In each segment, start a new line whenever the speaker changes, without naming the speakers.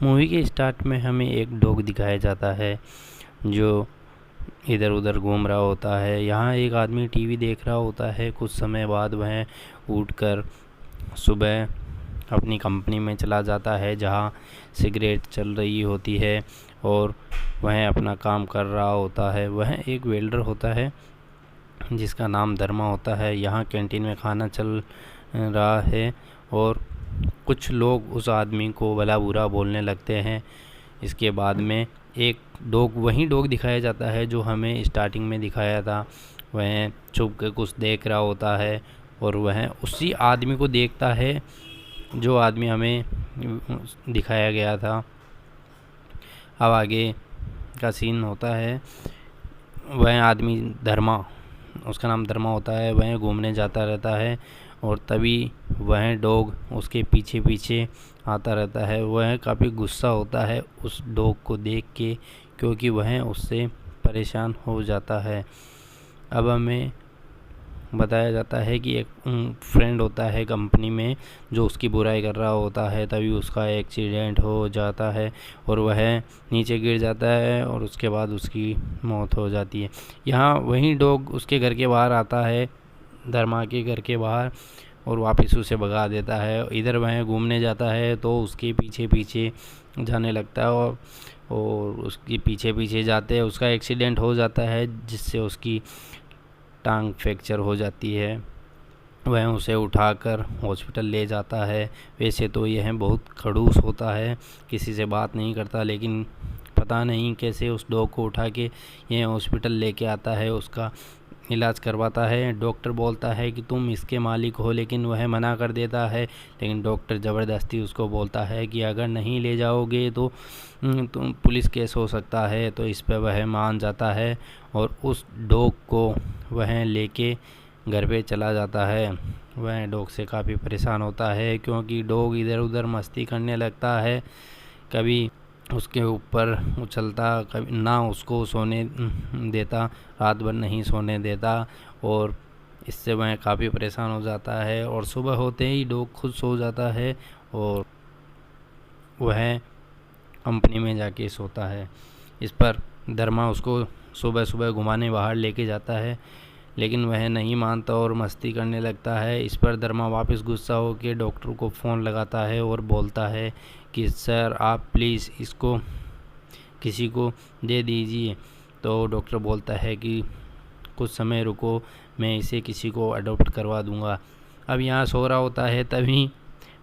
Movie के start में हमें एक डॉग दिखाया जाता है जो इधर उधर घूम रहा होता है। यहाँ एक आदमी टीवी देख रहा होता है। कुछ समय बाद वह उठकर सुबह अपनी कंपनी में चला जाता है जहाँ सिगरेट चल रही होती है और वह अपना काम कर रहा होता है। वह एक वेल्डर होता है जिसका नाम धर्मा होता है। यहाँ कैंटीन में खाना चल रहा है और कुछ लोग उस आदमी को भला बुरा बोलने लगते हैं। इसके बाद में एक डॉग, वही डॉग दिखाया जाता है जो हमें स्टार्टिंग में दिखाया था। वह छुप के कुछ देख रहा होता है और वह उसी आदमी को देखता है जो आदमी हमें दिखाया गया था। अब आगे का सीन होता है, वह आदमी धर्मा, उसका नाम धर्मा होता है, वह घूमने जाता रहता है और तभी वह डॉग उसके पीछे पीछे आता रहता है। वह काफ़ी गुस्सा होता है उस डॉग को देख के क्योंकि वह उससे परेशान हो जाता है। अब हमें बताया जाता है कि एक फ्रेंड होता है कंपनी में जो उसकी बुराई कर रहा होता है। तभी उसका एक्सीडेंट हो जाता है और वह नीचे गिर जाता है और उसके बाद उसकी मौत हो जाती है। यहाँ वही डॉग उसके घर के बाहर आता है, धर्मा के घर के बाहर, और वापस उसे भगा देता है। इधर वह घूमने जाता है तो उसके पीछे पीछे जाने लगता है और उसके पीछे पीछे जाते उसका एक्सीडेंट हो जाता है जिससे उसकी टांग फ्रैक्चर हो जाती है। वह उसे उठाकर हॉस्पिटल ले जाता है। वैसे तो यह बहुत खड़ूस होता है, किसी से बात नहीं करता, लेकिन पता नहीं कैसे उस डॉग को उठा के यह हॉस्पिटल लेके आता है, उसका इलाज करवाता है। डॉक्टर बोलता है कि तुम इसके मालिक हो, लेकिन वह मना कर देता है। लेकिन डॉक्टर ज़बरदस्ती उसको बोलता है कि अगर नहीं ले जाओगे तो तुम पुलिस केस हो सकता है। तो इस पर वह मान जाता है और उस डॉग को वह लेके घर पे चला जाता है। वह डॉग से काफ़ी परेशान होता है क्योंकि डॉग इधर उधर मस्ती करने लगता है, कभी उसके ऊपर उछलता, कभी ना उसको सोने देता, रात भर नहीं सोने देता और इससे वह काफ़ी परेशान हो जाता है। और सुबह होते ही डॉग खुद सो जाता है और वह कंपनी में जाके सोता है। इस पर धर्मा उसको सुबह सुबह घुमाने बाहर लेके जाता है, लेकिन वह नहीं मानता और मस्ती करने लगता है। इस पर धर्मा वापस गुस्सा होकर डॉक्टर को फ़ोन लगाता है और बोलता है कि सर आप प्लीज़ इसको किसी को दे दीजिए। तो डॉक्टर बोलता है कि कुछ समय रुको, मैं इसे किसी को अडॉप्ट करवा दूंगा। अब यहाँ सो रहा होता है, तभी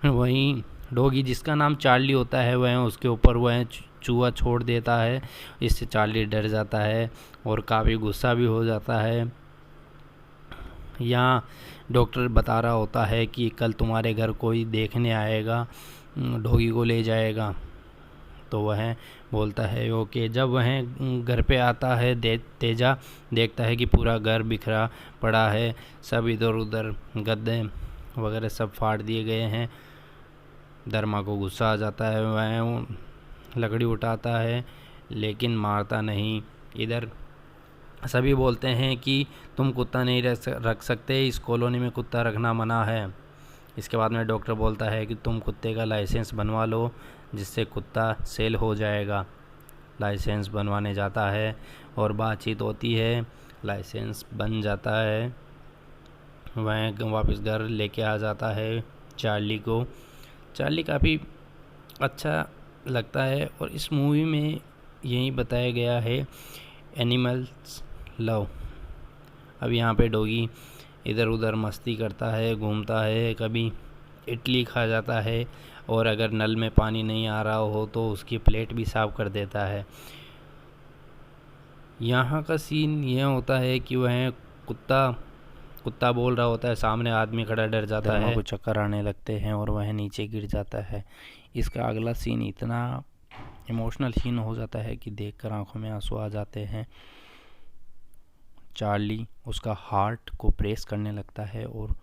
वहीं डॉगी जिसका नाम चार्ली होता है वह उसके ऊपर वह चूहा छोड़ देता है। इससे चार्ली डर जाता है और काफ़ी गुस्सा भी हो जाता है। यहाँ डॉक्टर बता रहा होता है कि कल तुम्हारे घर कोई देखने आएगा, डॉगी को ले जाएगा। तो वह बोलता है ओके। जब वह घर पे आता है तेजा देखता है कि पूरा घर बिखरा पड़ा है, सब इधर उधर गद्दे वगैरह सब फाड़ दिए गए हैं। धर्मा को गुस्सा आ जाता है, वह लकड़ी उठाता है लेकिन मारता नहीं। इधर सभी बोलते हैं कि तुम कुत्ता नहीं रख सकते, इस कॉलोनी में कुत्ता रखना मना है। इसके बाद में डॉक्टर बोलता है कि तुम कुत्ते का लाइसेंस बनवा लो जिससे कुत्ता सेल हो जाएगा। लाइसेंस बनवाने जाता है और बातचीत होती है, लाइसेंस बन जाता है। वह वापस घर लेके आ जाता है चार्ली को। चार्ली काफ़ी अच्छा लगता है और इस मूवी में यही बताया गया है, एनिमल्स लव। अब यहाँ पे डॉगी इधर उधर मस्ती करता है, घूमता है, कभी इडली खा जाता है और अगर नल में पानी नहीं आ रहा हो तो उसकी प्लेट भी साफ़ कर देता है। यहाँ का सीन यह होता है कि वह कुत्ता बोल रहा होता है, सामने आदमी खड़ा, डर जाता है, को चक्कर आने लगते हैं और वह नीचे गिर जाता है। इसका अगला सीन इतना इमोशनल सीन हो जाता है कि देखकर आंखों में आंसू आ जाते हैं। चार्ली उसका हार्ट को प्रेस करने लगता है और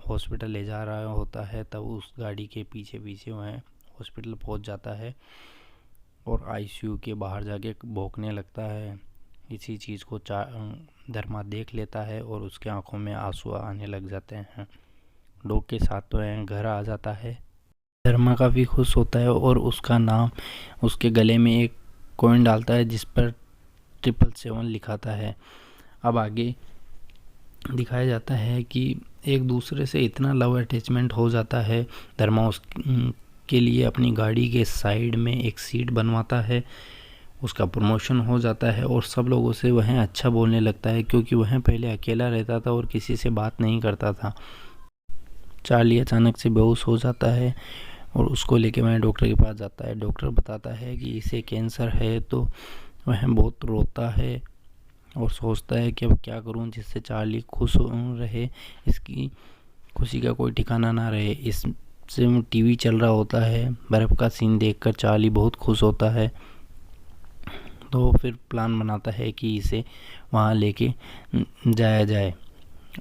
हॉस्पिटल ले जा रहा होता है। तब उस गाड़ी के पीछे पीछे वह हॉस्पिटल पहुंच जाता है और आईसीयू के बाहर जाके भौंकने लगता है। इसी चीज़ को धर्मा देख लेता है और उसके आंखों में आंसू आने लग जाते हैं। डॉग के साथ तो वह घर आ जाता है। धर्मा काफ़ी खुश होता है और उसका नाम उसके गले में एक कॉइन डालता है जिस पर 777 लिखाता है। अब आगे दिखाया जाता है कि एक दूसरे से इतना लव अटैचमेंट हो जाता है। धर्मा उसके लिए अपनी गाड़ी के साइड में एक सीट बनवाता है। उसका प्रमोशन हो जाता है और सब लोगों से वह अच्छा बोलने लगता है, क्योंकि वह पहले अकेला रहता था और किसी से बात नहीं करता था। चार्ली अचानक से बेहोश हो जाता है और उसको लेके वह डॉक्टर के पास जाता है। डॉक्टर बताता है कि इसे कैंसर है, तो वह बहुत रोता है और सोचता है कि अब क्या करूं जिससे चार्ली खुश रहे, इसकी खुशी का कोई ठिकाना ना रहे। इससे टीवी चल रहा होता है, बर्फ़ का सीन देखकर चार्ली बहुत खुश होता है। तो फिर प्लान बनाता है कि इसे वहाँ लेके जाया जाए।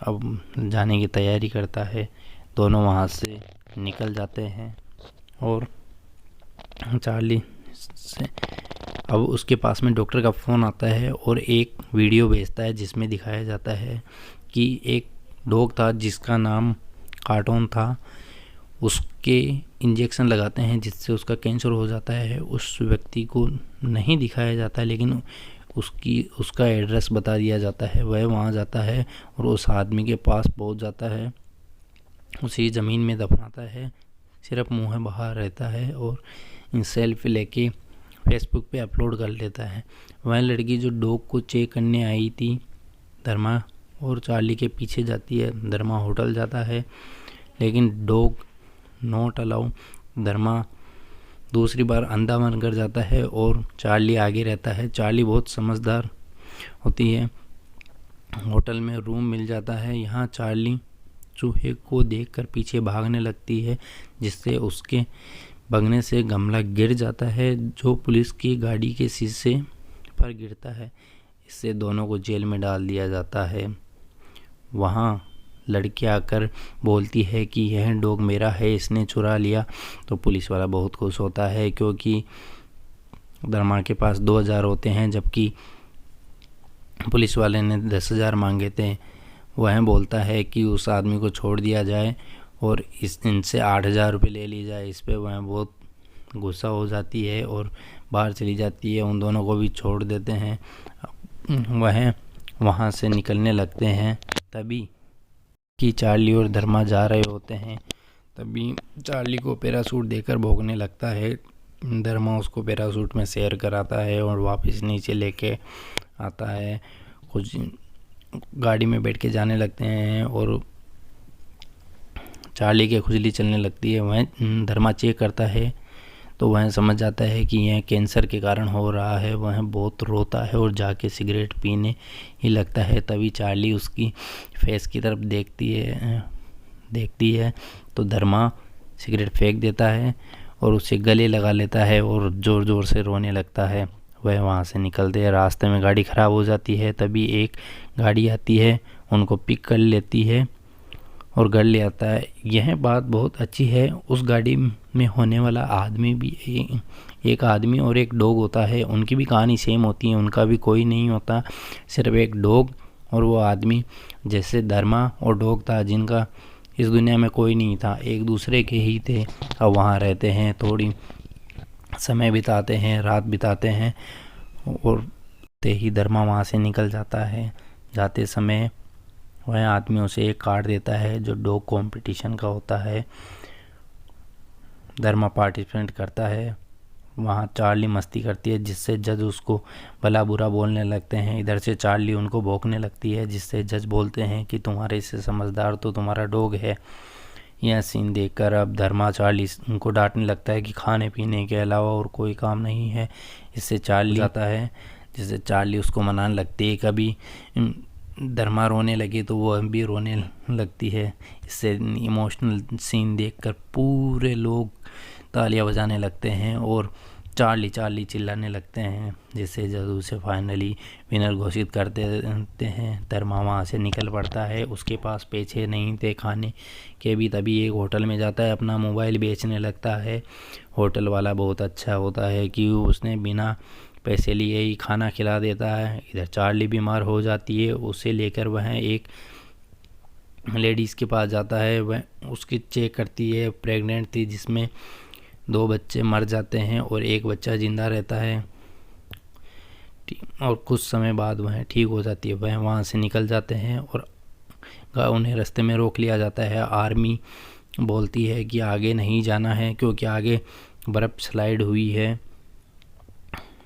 अब जाने की तैयारी करता है। दोनों वहाँ से निकल जाते हैं और चार्ली से अब उसके पास में डॉक्टर का फ़ोन आता है और एक वीडियो भेजता है जिसमें दिखाया जाता है कि एक डॉग था जिसका नाम कार्टून था, उसके इंजेक्शन लगाते हैं जिससे उसका कैंसर हो जाता है। उस व्यक्ति को नहीं दिखाया जाता, लेकिन उसका एड्रेस बता दिया जाता है। वह वहाँ जाता है और उस आदमी के पास पहुँच जाता है, उसे ज़मीन में दफनाता है, सिर्फ मुँह बाहर रहता है और सेल्फी लेके फेसबुक पे अपलोड कर लेता है। वह लड़की जो डॉग को चेक करने आई थी धर्मा और चार्ली के पीछे जाती है। धर्मा होटल जाता है लेकिन डॉग नॉट अलाउ। धर्मा दूसरी बार अंधा बनकर जाता है और चार्ली आगे रहता है। चार्ली बहुत समझदार होती है। होटल में रूम मिल जाता है। यहाँ चार्ली चूहे को देखकर पीछे भागने लगती है, जिससे उसके भगने से गमला गिर जाता है जो पुलिस की गाड़ी के शीशे पर गिरता है। इससे दोनों को जेल में डाल दिया जाता है। वहाँ लड़की आकर बोलती है कि यह डॉग मेरा है, इसने चुरा लिया। तो पुलिस वाला बहुत खुश होता है क्योंकि धर्मा के पास 2000 होते हैं, जबकि पुलिस वाले ने 10,000 मांगे थे। वह बोलता है कि उस आदमी को छोड़ दिया जाए और इनसे 8,000 रुपये ले ली जाए। इस पर वह बहुत गुस्सा हो जाती है और बाहर चली जाती है। उन दोनों को भी छोड़ देते हैं। वह वहाँ से निकलने लगते हैं। तभी कि चार्ली और धर्मा जा रहे होते हैं, तभी चार्ली को पैराशूट देकर भोगने लगता है। धर्मा उसको पैराशूट में शेयर कराता है और वापस नीचे लेके आता है। कुछ गाड़ी में बैठ के जाने लगते हैं और चार्ली की खुजली चलने लगती है। वह धर्मा चेक करता है तो वह समझ जाता है कि यह कैंसर के कारण हो रहा है। वह बहुत रोता है और जाके सिगरेट पीने ही लगता है। तभी चार्ली उसकी फेस की तरफ देखती है तो धर्मा सिगरेट फेंक देता है और उसे गले लगा लेता है और ज़ोर ज़ोर से रोने लगता है। वह वहाँ से निकलते हैं। रास्ते में गाड़ी ख़राब हो जाती है। तभी एक गाड़ी आती है, उनको पिक कर लेती है और घर ले आता है। यह बात बहुत अच्छी है। उस गाड़ी में होने वाला आदमी भी एक आदमी और एक डॉग होता है। उनकी भी कहानी सेम होती है। उनका भी कोई नहीं होता, सिर्फ एक डॉग और वो आदमी। जैसे धर्मा और डॉग था, जिनका इस दुनिया में कोई नहीं था, एक दूसरे के ही थे। अब वहाँ रहते हैं, थोड़ी समय बिताते हैं, रात बिताते हैं और ते ही धर्मा वहाँ से निकल जाता है। जाते समय वह आदमी उसे एक कार्ड देता है जो डॉग कंपटीशन का होता है। धर्मा पार्टिसिपेट करता है। वहाँ चार्ली मस्ती करती है, जिससे जज उसको भला बुरा बोलने लगते हैं। इधर से चार्ली उनको भौंकने लगती है, जिससे जज बोलते हैं कि तुम्हारे से समझदार तो तुम्हारा डॉग है। यह सीन देखकर अब धर्मा चार्ली उनको डांटने लगता है कि खाने पीने के अलावा और कोई काम नहीं है। इससे चार्ली जाता है, जिससे चार्ली उसको मनाने लगती है। कभी धर्मा रोने लगे तो वो भी रोने लगती है। इससे इमोशनल सीन देखकर पूरे लोग तालियां बजाने लगते हैं और चार्ली चार्ली चिल्लाने लगते हैं, जिससे जज उसे फाइनली विनर घोषित कर देते हैं। धर्मा वहाँ से निकल पड़ता है। उसके पास पैसे नहीं थे खाने के भी। तभी एक होटल में जाता है, अपना मोबाइल बेचने लगता है। होटल वाला बहुत अच्छा होता है कि उसने बिना पैसे लिए ही खाना खिला देता है। इधर चार्ली बीमार हो जाती है। उसे लेकर वह एक लेडीज़ के पास जाता है, वह उसकी चेक करती है, प्रेग्नेंट थी, जिसमें 2 बच्चे मर जाते हैं और 1 बच्चा ज़िंदा रहता है। और कुछ समय बाद वह ठीक हो जाती है। वह वहाँ से निकल जाते हैं और उन्हें रास्ते में रोक लिया जाता है। आर्मी बोलती है कि आगे नहीं जाना है क्योंकि आगे बर्फ़ स्लाइड हुई है,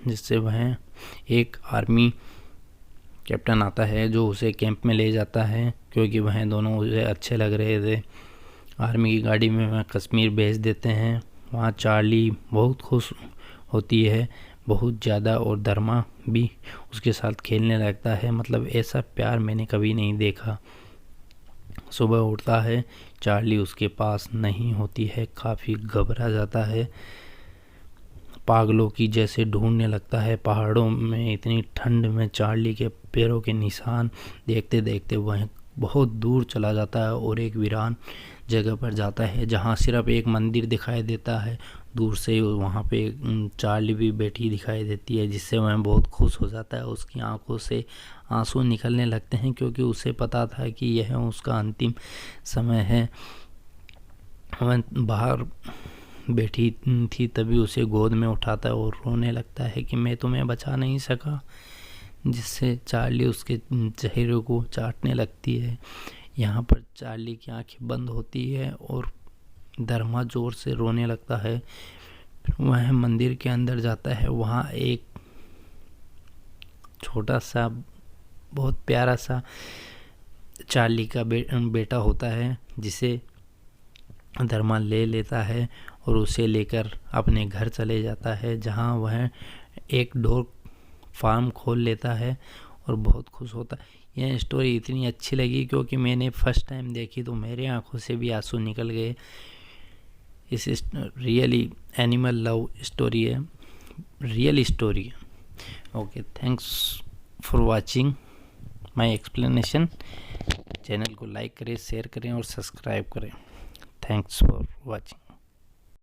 जिससे वह एक आर्मी कैप्टन आता है जो उसे कैंप में ले जाता है, क्योंकि वह दोनों उसे अच्छे लग रहे थे। आर्मी की गाड़ी में वह कश्मीर भेज देते हैं। वहाँ चार्ली बहुत खुश होती है, बहुत ज़्यादा, और धर्मा भी उसके साथ खेलने लगता है। मतलब ऐसा प्यार मैंने कभी नहीं देखा। सुबह उठता है, चार्ली उसके पास नहीं होती है, काफ़ी घबरा जाता है, पागलों की जैसे ढूंढने लगता है। पहाड़ों में इतनी ठंड में चार्ली के पैरों के निशान देखते देखते वह बहुत दूर चला जाता है और एक वीरान जगह पर जाता है जहाँ सिर्फ एक मंदिर दिखाई देता है। दूर से वहाँ पे चार्ली भी बैठी दिखाई देती है, जिससे वह बहुत खुश हो जाता है। उसकी आंखों से आंसू निकलने लगते हैं क्योंकि उसे पता था कि यह उसका अंतिम समय है। वह बाहर बैठी थी, तभी उसे गोद में उठाता है और रोने लगता है कि मैं तुम्हें बचा नहीं सका, जिससे चार्ली उसके चेहरे को चाटने लगती है। यहाँ पर चार्ली की आंखें बंद होती है और धर्मा जोर से रोने लगता है। वह मंदिर के अंदर जाता है। वहाँ एक छोटा सा बहुत प्यारा सा चार्ली का बेटा होता है, जिसे धर्मा ले लेता है और उसे लेकर अपने घर चले जाता है, जहाँ वह एक डॉग फार्म खोल लेता है और बहुत खुश होता है। यह स्टोरी इतनी अच्छी लगी क्योंकि मैंने फर्स्ट टाइम देखी तो मेरे आंखों से भी आंसू निकल गए। इस रियली एनिमल लव स्टोरी है, रियल स्टोरी है। Okay, thanks for watching my explanation. Channel को लाइक करें, शेयर करें और सब्सक्राइब करें। Thanks for watching.